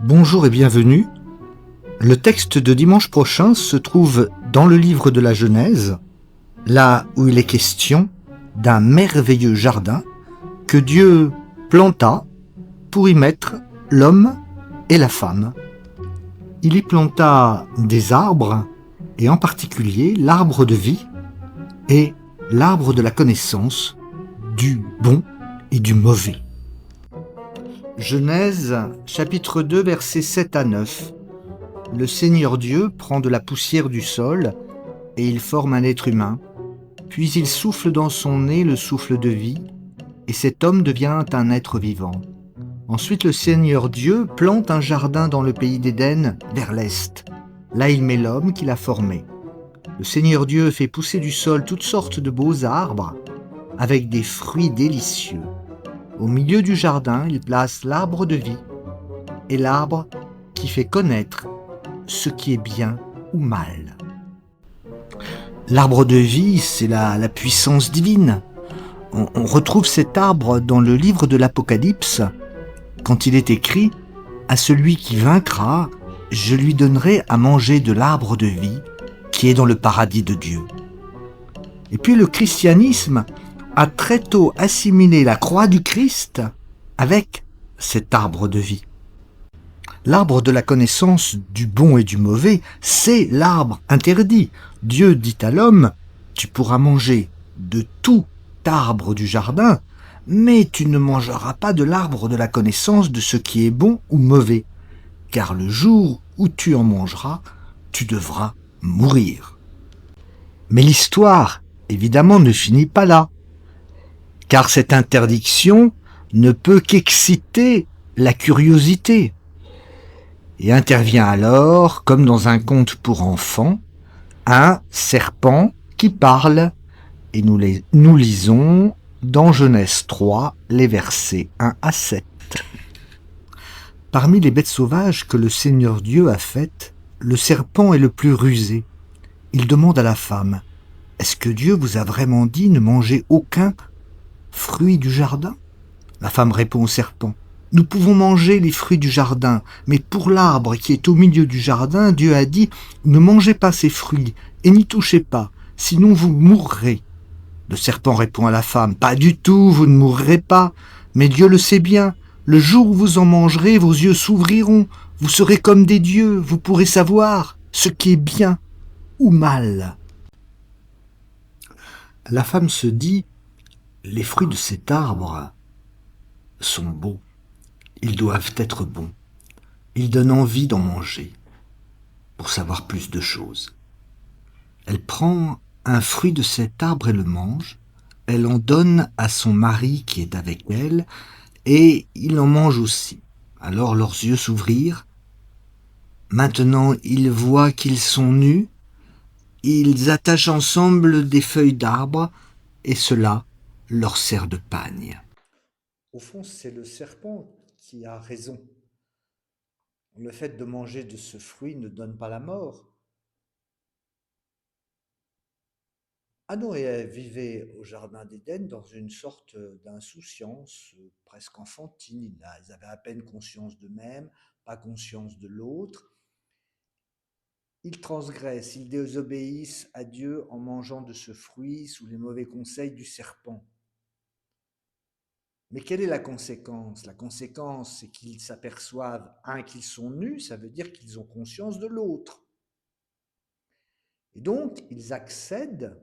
Bonjour et bienvenue. Le texte de dimanche prochain se trouve dans le livre de la Genèse, là où il est question d'un merveilleux jardin que Dieu planta pour y mettre l'homme et la femme. Il y planta des arbres, et en particulier l'arbre de vie et l'arbre de la connaissance du bon et du mauvais. Genèse chapitre 2 versets 7 à 9. Le Seigneur Dieu prend de la poussière du sol et il forme un être humain. Puis il souffle dans son nez le souffle de vie et cet homme devient un être vivant. Ensuite le Seigneur Dieu plante un jardin dans le pays d'Éden vers l'est. Là il met l'homme qu'il a formé. Le Seigneur Dieu fait pousser du sol toutes sortes de beaux arbres avec des fruits délicieux. Au milieu du jardin, il place l'arbre de vie et l'arbre qui fait connaître ce qui est bien ou mal. L'arbre de vie, c'est la puissance divine. On retrouve cet arbre dans le livre de l'Apocalypse, quand il est écrit « À celui qui vaincra, je lui donnerai à manger de l'arbre de vie qui est dans le paradis de Dieu. » Et puis le christianisme a très tôt assimilé la croix du Christ avec cet arbre de vie. L'arbre de la connaissance du bon et du mauvais, c'est l'arbre interdit. Dieu dit à l'homme, tu pourras manger de tout arbre du jardin, mais tu ne mangeras pas de l'arbre de la connaissance de ce qui est bon ou mauvais, car le jour où tu en mangeras, tu devras mourir. Mais l'histoire, évidemment, ne finit pas là, car cette interdiction ne peut qu'exciter la curiosité. Et intervient alors, comme dans un conte pour enfants, un serpent qui parle. Et nous lisons dans Genèse 3, les versets 1 à 7. Parmi les bêtes sauvages que le Seigneur Dieu a faites, le serpent est le plus rusé. Il demande à la femme, « Est-ce que Dieu vous a vraiment dit ne manger aucun fruit du jardin ?» La femme répond au serpent, « Nous pouvons manger les fruits du jardin, mais pour l'arbre qui est au milieu du jardin, Dieu a dit, ne mangez pas ces fruits et n'y touchez pas, sinon vous mourrez. » Le serpent répond à la femme, « Pas du tout, vous ne mourrez pas, mais Dieu le sait bien, le jour où vous en mangerez, vos yeux s'ouvriront, vous serez comme des dieux, vous pourrez savoir ce qui est bien ou mal. » La femme se dit, « Les fruits de cet arbre sont beaux, ils doivent être bons, ils donnent envie d'en manger, pour savoir plus de choses. » Elle prend un fruit de cet arbre et le mange, elle en donne à son mari qui est avec elle, et il en mange aussi. Alors leurs yeux s'ouvrirent. Maintenant ils voient qu'ils sont nus, ils attachent ensemble des feuilles d'arbre, et cela leur sert de pagne. Au fond, c'est le serpent qui a raison. Le fait de manger de ce fruit ne donne pas la mort. Adam et Ève vivaient au jardin d'Éden dans une sorte d'insouciance presque enfantine. Ils avaient à peine conscience d'eux-mêmes, pas conscience de l'autre. Ils transgressent, ils désobéissent à Dieu en mangeant de ce fruit sous les mauvais conseils du serpent. Mais quelle est la conséquence? La conséquence, c'est qu'ils s'aperçoivent, qu'ils sont nus, ça veut dire qu'ils ont conscience de l'autre. Et donc, ils accèdent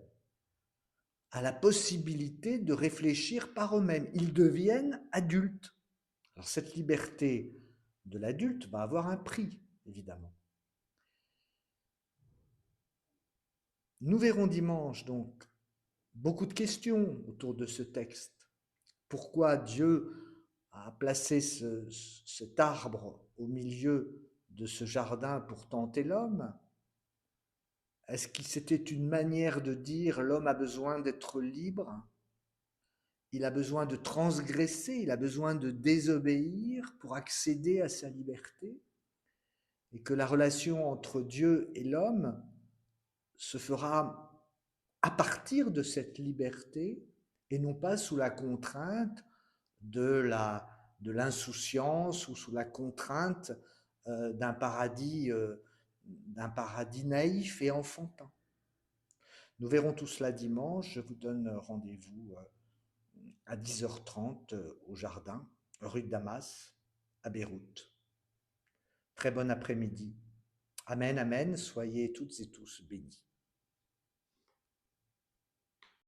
à la possibilité de réfléchir par eux-mêmes. Ils deviennent adultes. Alors cette liberté de l'adulte va avoir un prix, évidemment. Nous verrons dimanche donc beaucoup de questions autour de ce texte. Pourquoi Dieu a placé cet arbre au milieu de ce jardin pour tenter l'homme? Est-ce que c'était une manière de dire l'homme a besoin d'être libre? Il a besoin de transgresser, il a besoin de désobéir pour accéder à sa liberté, et que la relation entre Dieu et l'homme se fera à partir de cette liberté et non pas sous la contrainte de l'insouciance ou sous la contrainte d'un paradis naïf et enfantin. Nous verrons tout cela dimanche. Je vous donne rendez-vous à 10h30 au jardin, rue de Damas, à Beyrouth. Très bon après-midi. Amen, amen. Soyez toutes et tous bénis.